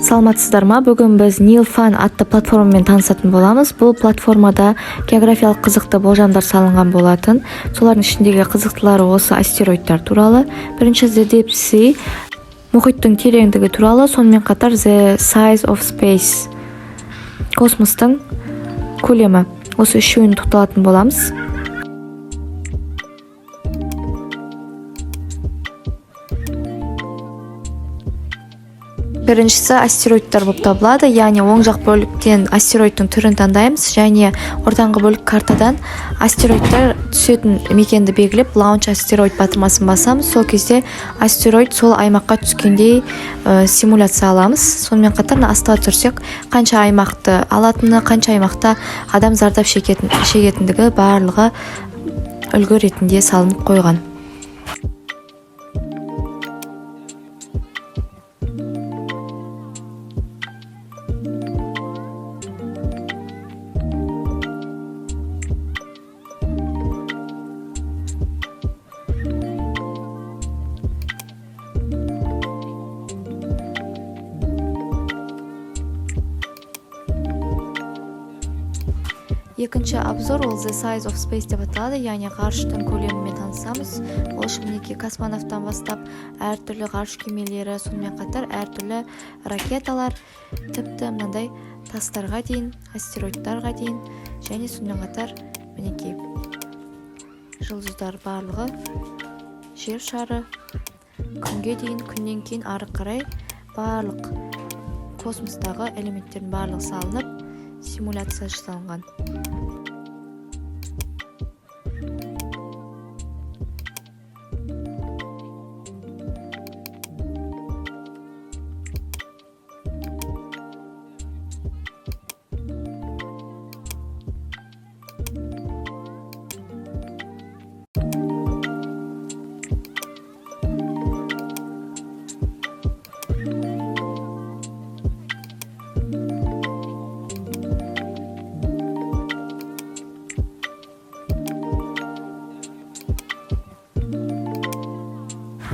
Саламатсыздарма? Бүгін біз Nilfan атты платформамен танысатын боламыз. Бұл платформада географиялық қызықты болжамдар салынған болатын. Солардың ішіндегі қызықтылары осы астероидтар туралы. Бірінші The Deep Sea, мұхиттың тереңдігі туралы, сонымен қатар The Size of Space, космостың көлемі. Осы үшеуіне тоқталатын боламыз. Біріншісі астероидтар болып табылады, яғни оң жақ бөліктен астероидтың түрін таңдаймыз, және ортаңғы бөлік картадан астероидтар түсетін мекенді белгілеп, launch астероид батырмасын басамыз. Сол кезде астероид сол аймаққа түскендей симуляция аламыз. Сонымен қатар астыға түсірсек, қанша аймақты алатыны, қанша аймақта адам зардап шегетіндігі барлығы үлгі ретінде салынып қойған. Екінші обзор ол The Size of Space деп аталады, яғни ғарыштың көлемімен танысамыз. Ол үшін мінекей космонавттан бастап әртүрлі ғарыш кемелері, сонымен қатар әртүрлі ракеталар, тіпті мынандай тастарға дейін, астероидтарға дейін, және сонымен қатар мінекей жұлдыздар барлығы, жер шары, күнге дейін, күннен кейін ары қарай барлық космостағы элементтердің барлығы салынып, симуляция жасалынған.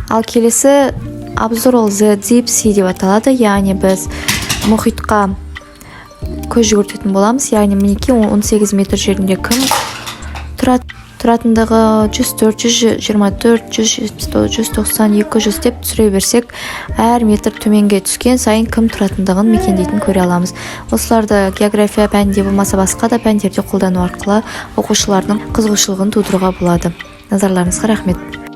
Ал келесі обзор ол The Deep Sea деп аталады, яғни біз мұхитқа көз жүгіртетін боламыз, яғни мінекей 18 метр жерінде кім тұратындығы 104, 124, 190, 200 деп түсіре берсек, әр метр төменге түскен сайын кім тұратындығын мекендейтін көре аламыз. Осыларды география пәнінде болмаса басқа да пәндерде қолдану арқылы оқушылардың қызығушылығын тудыруға болады. Назарларыңызға рахмет.